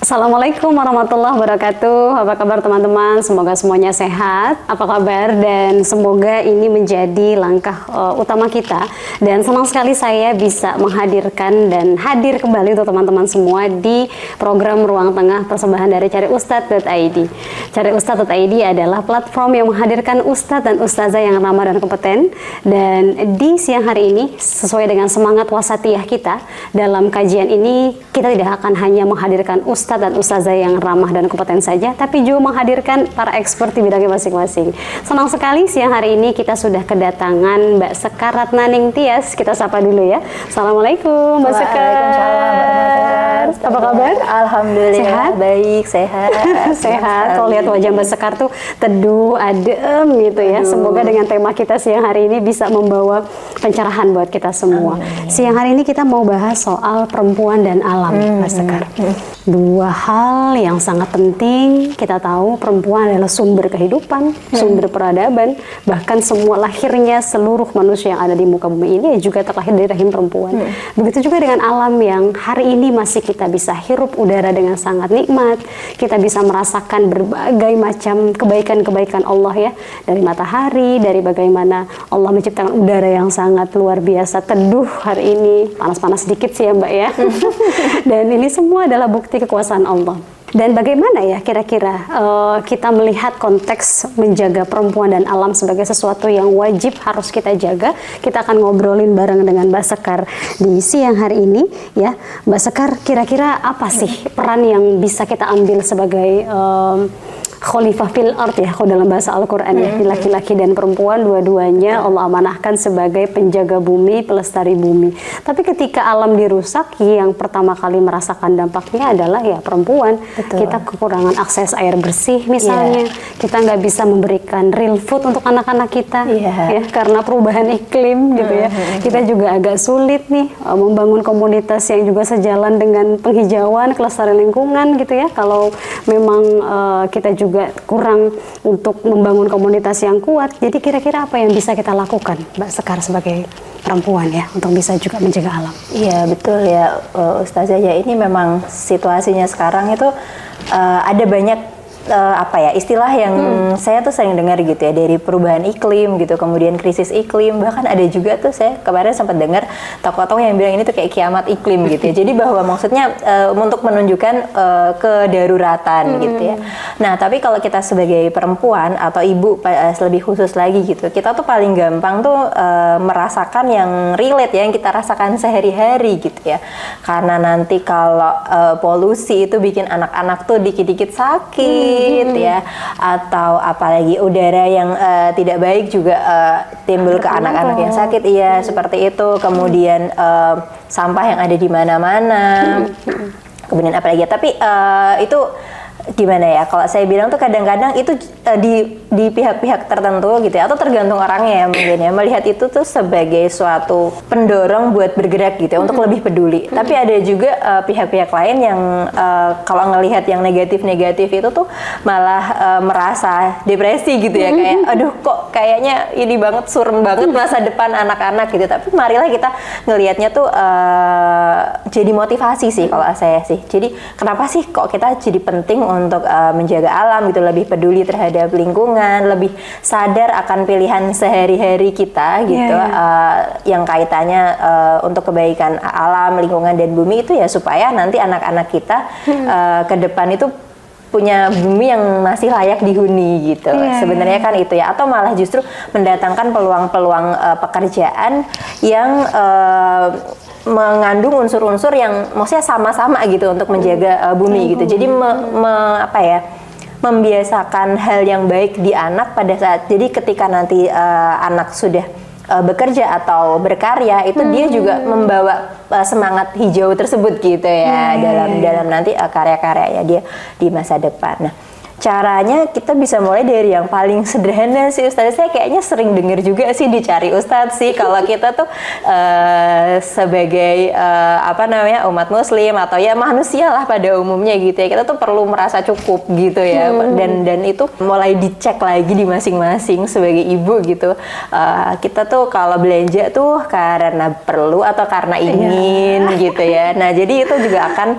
Assalamualaikum warahmatullahi wabarakatuh. Apa kabar teman-teman? Semoga semuanya sehat. Apa kabar? Dan semoga ini menjadi langkah utama kita. Dan senang sekali saya bisa menghadirkan dan hadir kembali untuk teman-teman semua di program Ruang Tengah persembahan dari Cariustadz.id. Cariustadz.id adalah platform yang menghadirkan ustadz dan ustazah yang ramah dan kompeten. Dan di siang hari ini, sesuai dengan semangat wasatiyah kita, dalam kajian ini kita tidak akan hanya menghadirkan ustadz dan ustazah yang ramah dan kompeten saja, tapi juga menghadirkan para expert di bidangnya masing-masing. Senang sekali siang hari ini kita sudah kedatangan Mbak Sekar Ratnaning Tias. Kita sapa dulu ya. Assalamualaikum Mbak Sekar. Apa kabar? Alhamdulillah. Sehat? Baik, sehat. Sehat. Kalau lihat wajah Mbak Sekar tuh teduh, adem gitu ya. Semoga dengan tema kita siang hari ini bisa membawa pencerahan buat kita semua. Siang hari ini kita mau bahas soal perempuan dan alam, Mbak Sekar. Dua hal yang sangat penting. Kita tahu perempuan adalah sumber kehidupan, sumber peradaban, bahkan semua lahirnya seluruh manusia yang ada di muka bumi ini juga terlahir dari rahim perempuan. Begitu juga dengan alam yang hari ini masih kita bisa hirup udara dengan sangat nikmat. Kita bisa merasakan berbagai macam kebaikan-kebaikan Allah ya, dari matahari, dari bagaimana Allah menciptakan udara yang sangat luar biasa teduh hari ini, panas-panas sedikit sih ya Mbak ya. Dan ini semua adalah bukti kekuasaan Allah. Dan bagaimana ya kira-kira kita melihat konteks menjaga perempuan dan alam sebagai sesuatu yang wajib harus kita jaga. Kita akan ngobrolin bareng dengan Mbak Sekar di siang hari ini ya. Mbak Sekar, kira-kira apa sih peran yang bisa kita ambil sebagai khalifah fil ard ya, kalau dalam bahasa Al-Quran ya, laki-laki dan perempuan dua-duanya Allah amanahkan sebagai penjaga bumi, pelestari bumi. Tapi ketika alam dirusak, yang pertama kali merasakan dampaknya adalah ya perempuan. Betul. Kita kekurangan akses air bersih misalnya, kita nggak bisa memberikan real food untuk anak-anak kita ya, karena perubahan iklim gitu ya. Kita juga agak sulit nih membangun komunitas yang juga sejalan dengan penghijauan, kelestarian lingkungan gitu ya. Kalau memang kita juga kurang untuk membangun komunitas yang kuat. Jadi kira-kira apa yang bisa kita lakukan, Mbak Sekar sebagai perempuan ya, untuk bisa juga menjaga alam? Iya betul ya, Ustazah ya, ini memang situasinya sekarang itu ada banyak istilah yang saya tuh sering dengar gitu ya, dari perubahan iklim gitu, kemudian krisis iklim, bahkan ada juga tuh saya kemarin sempat dengar tokoh-tokoh yang bilang ini tuh kayak kiamat iklim gitu ya. Jadi bahwa maksudnya untuk menunjukkan kedaruratan gitu ya. Nah tapi kalau kita sebagai perempuan atau ibu lebih khusus lagi gitu, kita tuh paling gampang tuh merasakan yang relate ya, yang kita rasakan sehari-hari gitu ya. Karena nanti kalau polusi itu bikin anak-anak tuh dikit-dikit sakit ya, atau apalagi udara yang tidak baik juga timbul ke anak-anak yang sakit, iya seperti itu. Kemudian sampah yang ada di mana-mana, kemudian apalagi, tapi itu gimana ya, kalau saya bilang tuh kadang-kadang itu di pihak-pihak tertentu gitu ya, atau tergantung orangnya ya mungkin ya, melihat itu tuh sebagai suatu pendorong buat bergerak gitu ya, untuk lebih peduli. Tapi ada juga pihak-pihak lain yang kalau ngelihat yang negatif-negatif itu tuh malah merasa depresi gitu ya, kayak aduh kok kayaknya ini banget, surem banget masa depan anak-anak gitu. Tapi marilah kita ngelihatnya tuh jadi motivasi sih kalau saya sih. Jadi kenapa sih kok kita jadi penting untuk menjaga alam gitu, lebih peduli terhadap lingkungan, lebih sadar akan pilihan sehari-hari kita gitu, yang kaitannya untuk kebaikan alam, lingkungan dan bumi itu ya, supaya nanti anak-anak kita ke depan itu punya bumi yang masih layak dihuni gitu. Sebenarnya kan itu ya, atau malah justru mendatangkan peluang-peluang pekerjaan yang mengandung unsur-unsur yang maksudnya sama-sama gitu untuk menjaga bumi gitu. Jadi membiasakan hal yang baik di anak pada saat, jadi ketika nanti anak sudah bekerja atau berkarya itu dia juga membawa semangat hijau tersebut gitu ya, dalam nanti karya-karyanya dia di masa depan. Nah, caranya kita bisa mulai dari yang paling sederhana sih Ustazah. Saya kayaknya sering dengar juga sih dicari Ustadz sih kalau kita tuh sebagai umat muslim atau ya manusia lah pada umumnya gitu ya, kita tuh perlu merasa cukup gitu ya. Dan itu mulai dicek lagi di masing-masing sebagai ibu gitu. Kita tuh kalau belanja tuh karena perlu atau karena ingin gitu ya. Nah jadi itu juga akan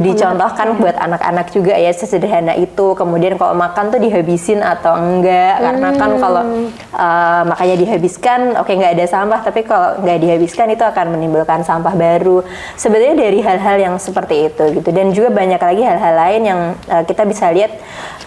dicontohkan buat anak-anak juga ya, sesederhana itu. Kemudian kalau makan tuh dihabisin atau enggak, karena kan kalau makanya dihabiskan, oke nggak ada sampah, tapi kalau nggak dihabiskan itu akan menimbulkan sampah baru. Sebenarnya dari hal-hal yang seperti itu gitu. Dan juga banyak lagi hal-hal lain yang kita bisa lihat.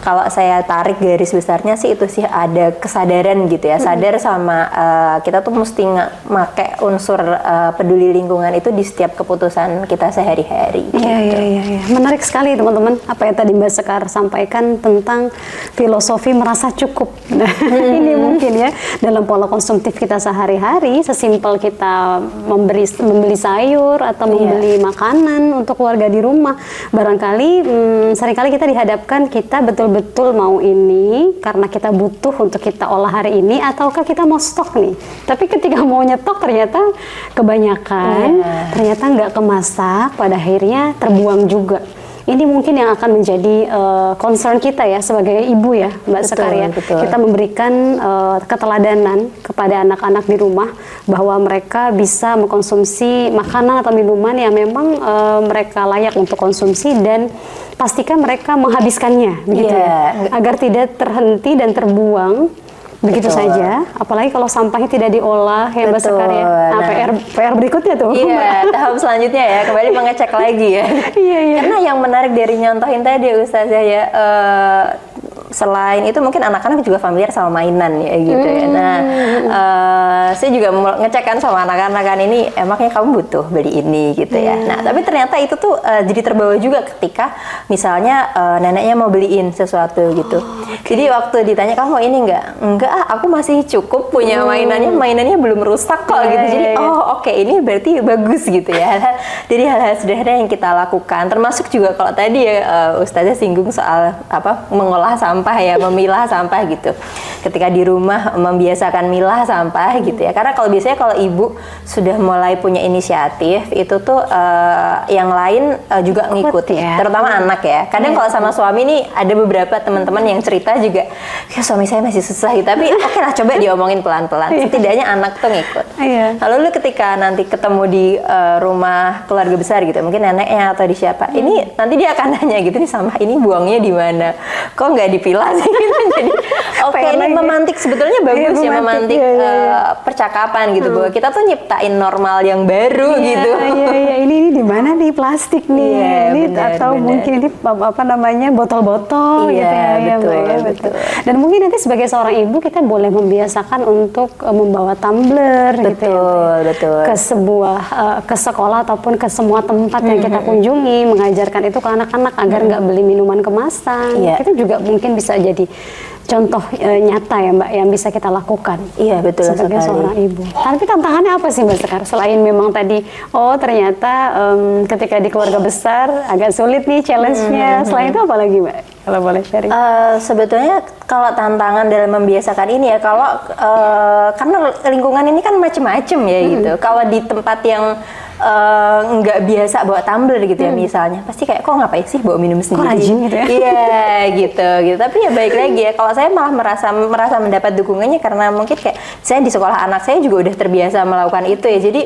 Kalau saya tarik garis besarnya sih itu sih ada kesadaran gitu ya, sadar sama kita tuh mesti make unsur peduli lingkungan itu di setiap keputusan kita sehari-hari. Iya. Menarik sekali teman-teman apa yang tadi Mbak Sekar sampaikan tentang filosofi merasa cukup. Nah, ini mungkin ya dalam pola konsumtif kita sehari-hari, sesimpel kita membeli sayur atau membeli makanan untuk keluarga di rumah, barangkali seringkali kita dihadapkan kita betul-betul mau ini karena kita butuh untuk kita olah hari ini, ataukah kita mau stok nih, tapi ketika mau nyetok ternyata kebanyakan ternyata nggak kemasak, pada akhirnya terbuang juga. Ini mungkin yang akan menjadi concern kita ya sebagai ibu ya Mbak Sekar ya. Kita memberikan keteladanan kepada anak-anak di rumah bahwa mereka bisa mengkonsumsi makanan atau minuman yang memang mereka layak untuk konsumsi, dan pastikan mereka menghabiskannya begitu ya, agar tidak terhenti dan terbuang begitu saja, apalagi kalau sampahnya tidak diolah ya Mbak Sekar ya. Nah, PR berikutnya tuh. Iya, tahap selanjutnya ya, kembali mengecek lagi ya. Iya. Karena yang menarik dari nyontohin tadi Ustazah ya, selain itu mungkin anak-anak juga familiar sama mainan ya gitu ya. Nah, saya juga ngecekkan sama anak-anak kan, ini emangnya kamu butuh beli ini gitu ya. Nah, tapi ternyata itu tuh jadi terbawa juga ketika misalnya neneknya mau beliin sesuatu gitu. Jadi waktu ditanya kamu mau ini enggak aku masih cukup punya mainannya belum rusak kok gitu. Jadi oke, ini berarti bagus gitu ya. Jadi hal-hal sederhana yang kita lakukan, termasuk juga kalau tadi ya Ustazah singgung soal mengolah sampah ya, memilah sampah gitu. Ketika di rumah membiasakan milah sampah gitu ya. Karena kalau biasanya kalau ibu sudah mulai punya inisiatif itu tuh yang lain juga ngikut ya. Terutama anak ya. Kadang kalau sama suami nih ada beberapa teman-teman yang cerita juga, ya suami saya masih susah gitu. Tapi oke lah, coba diomongin pelan-pelan. Setidaknya anak tuh ngikut. Nah, lalu ketika nanti ketemu di rumah keluarga besar gitu, mungkin neneknya atau di siapa, ini nanti dia akan nanya gitu, nih sampah ini buangnya di mana? Kok nggak dipilah sih? Gitu. Jadi ini memantik, sebetulnya bagus ya memantik percakapan gitu, bahwa kita tuh nyiptain normal yang baru gitu. Ini di mana nih plastik nih? Ini atau mungkin ini botol-botol gitu ya. Betul. Dan mungkin nanti sebagai seorang ibu kita boleh membiasakan untuk membawa tumbler gitu ya, ke sebuah ke sekolah ataupun ke semua tempat yang kita kunjungi, mengajarkan itu ke anak-anak agar nggak beli minuman kemasan. Itu juga mungkin bisa jadi contoh nyata ya Mbak yang bisa kita lakukan. Iya betul sebagai seorang ibu. Tapi tantangannya apa sih Mbak Sekar? Selain memang tadi ternyata ketika di keluarga besar agak sulit nih challenge-nya. Selain itu apa lagi Mbak? Kalau boleh sharing. Sebetulnya kalau tantangan dalam membiasakan ini ya, kalau karena lingkungan ini kan macam-macam ya gitu. Kalau di tempat yang nggak biasa bawa tumbler gitu ya misalnya, pasti kayak kok ngapain sih bawa minum sendiri? Kok rajin gitu ya? Iya gitu. Tapi ya baik lagi ya, kalau saya malah merasa mendapat dukungannya karena mungkin kayak saya di sekolah anak saya juga udah terbiasa melakukan itu ya. Jadi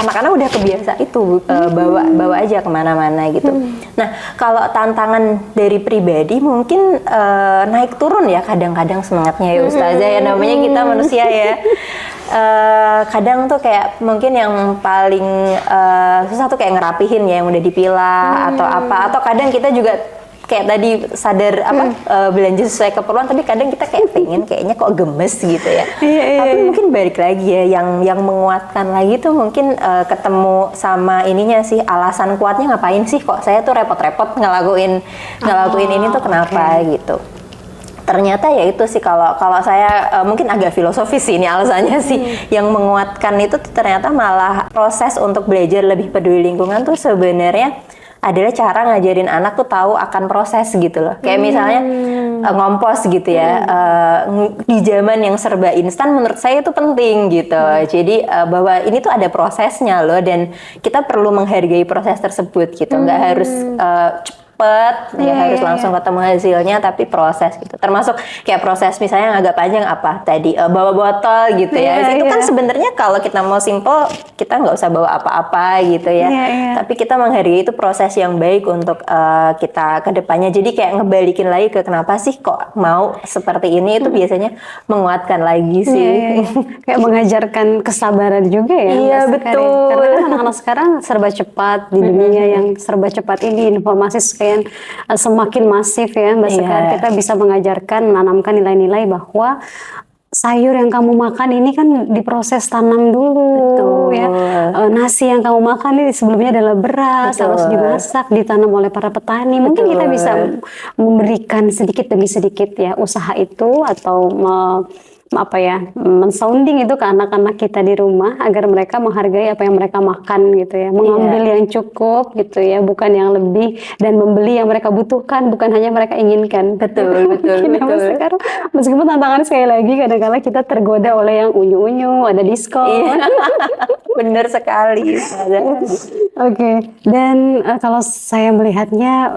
anak-anak udah kebiasa itu bawa aja kemana-mana gitu. Nah kalau tantangan dari pribadi mungkin naik turun ya kadang-kadang semangatnya ya Ustazah ya, namanya kita manusia ya. Kadang tuh kayak mungkin yang paling susah tuh kayak ngerapihin ya yang udah dipilah atau apa, atau kadang kita juga kayak tadi sadar belanja sesuai keperluan, tapi kadang kita kayak pengen kayaknya kok gemes gitu ya. Tapi mungkin balik lagi ya, yang menguatkan lagi tuh mungkin ketemu sama ininya sih, alasan kuatnya ngapain sih kok saya tuh repot-repot ngelakuin ini tuh kenapa gitu. Ternyata ya itu sih kalau saya mungkin agak filosofis sih ini alasannya sih, yang menguatkan itu ternyata malah proses untuk belajar lebih peduli lingkungan tuh sebenarnya adalah cara ngajarin anak tuh tahu akan proses gitu loh. Kayak misalnya ngompos gitu ya. Di zaman yang serba instan menurut saya itu penting gitu. Jadi bahwa ini tuh ada prosesnya loh, dan kita perlu menghargai proses tersebut gitu. Nggak harus cepet, ya harus langsung ketemu hasilnya, tapi proses gitu. Termasuk kayak proses misalnya yang agak panjang apa tadi bawa botol gitu ya. Itu kan sebenarnya kalau kita mau simple, kita nggak usah bawa apa-apa gitu ya. Tapi kita menghargai itu proses yang baik untuk kita ke depannya. Jadi kayak ngebalikin lagi ke kenapa sih kok mau seperti ini, itu biasanya menguatkan lagi sih. Kayak mengajarkan kesabaran juga ya. Iya, betul. Karena kan anak-anak sekarang serba cepat di dunia yang serba cepat ini, informasi semakin masif ya Mbak Sekar. Kita bisa mengajarkan, menanamkan nilai-nilai bahwa sayur yang kamu makan ini kan diproses tanam dulu. Ya. Nasi yang kamu makan ini sebelumnya adalah beras, harus dimasak, ditanam oleh para petani. Mungkin kita bisa memberikan sedikit demi sedikit ya usaha itu, atau men-sounding itu ke anak-anak kita di rumah agar mereka menghargai apa yang mereka makan gitu ya, mengambil yang cukup gitu ya, bukan yang lebih, dan membeli yang mereka butuhkan, bukan hanya mereka inginkan. Betul. Sekarang meskipun tantangan sekali lagi kadang-kadang kita tergoda oleh yang unyu-unyu, ada diskon. Bener sekali. Oke. Dan kalau saya melihatnya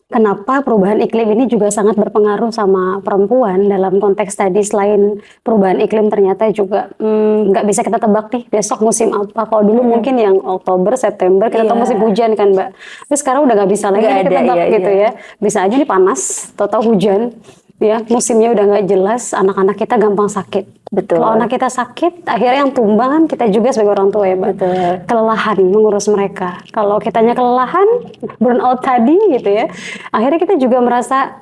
kenapa perubahan iklim ini juga sangat berpengaruh sama perempuan dalam konteks tadi, selain perubahan iklim ternyata juga nggak bisa kita tebak nih besok musim apa. Kalau dulu mungkin yang Oktober, September kita tahu musim hujan kan Mbak, tapi sekarang udah nggak bisa lagi kita tebak gitu ya. Bisa aja nih panas, tahu hujan ya, musimnya udah nggak jelas, anak-anak kita gampang sakit. Kalau anak kita sakit, akhirnya yang tumbang kita juga sebagai orang tua ya Mbak. Kelelahan mengurus mereka. Kalau kitanya kelelahan, burn out tadi gitu ya, akhirnya kita juga merasa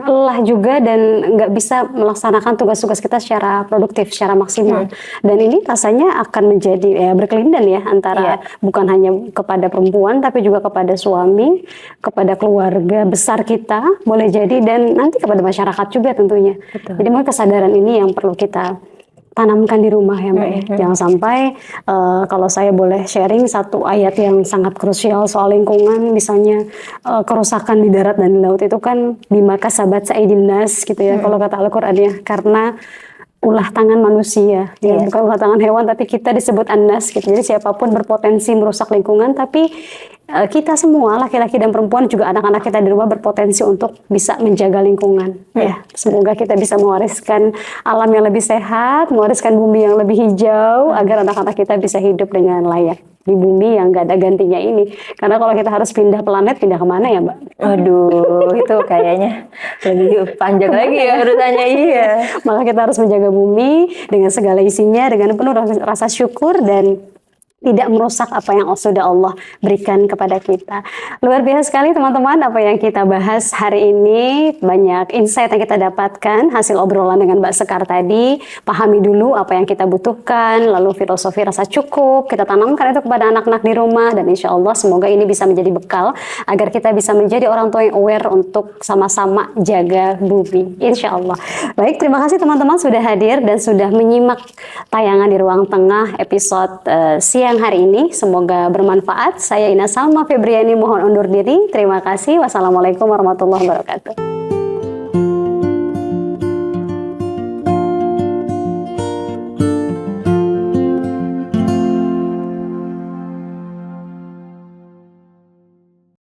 lelah juga dan nggak bisa melaksanakan tugas-tugas kita secara produktif, secara maksimal. Dan ini rasanya akan menjadi berkelindan ya, antara bukan hanya kepada perempuan, tapi juga kepada suami, kepada keluarga besar kita, boleh jadi, dan nanti kepada masyarakat juga tentunya. Jadi mungkin kesadaran ini yang perlu kita tanamkan di rumah ya Mbak ya. Jangan sampai kalau saya boleh sharing satu ayat yang sangat krusial soal lingkungan, misalnya kerusakan di darat dan di laut itu kan bima kasabat sa'idin nas gitu ya, kalau kata Al-Qur'an ya, karena ulah tangan manusia, ya bukan ulah tangan hewan, tapi kita disebut annas gitu. Jadi siapapun berpotensi merusak lingkungan, tapi kita semua laki-laki dan perempuan juga anak-anak kita di rumah berpotensi untuk bisa menjaga lingkungan. Ya, semoga kita bisa mewariskan alam yang lebih sehat, mewariskan bumi yang lebih hijau, agar anak-anak kita bisa hidup dengan layak di bumi yang gak ada gantinya ini. Karena kalau kita harus pindah planet, pindah kemana ya Mbak? Aduh, itu kayaknya lebih panjang lagi ya urusannya. Iya. Maka kita harus menjaga bumi dengan segala isinya, dengan penuh rasa syukur dan tidak merusak apa yang sudah Allah berikan kepada kita. Luar biasa sekali teman-teman apa yang kita bahas hari ini. Banyak insight yang kita dapatkan hasil obrolan dengan Mbak Sekar tadi. Pahami dulu apa yang kita butuhkan, lalu filosofi rasa cukup kita tanamkan itu kepada anak-anak di rumah, dan insya Allah semoga ini bisa menjadi bekal agar kita bisa menjadi orang tua yang aware untuk sama-sama jaga bumi, insya Allah. Baik, terima kasih teman-teman sudah hadir dan sudah menyimak tayangan di Ruang Tengah episode siang hari ini. Semoga bermanfaat. Saya Ina Salma Febriani mohon undur diri. Terima kasih. Wassalamualaikum warahmatullahi wabarakatuh.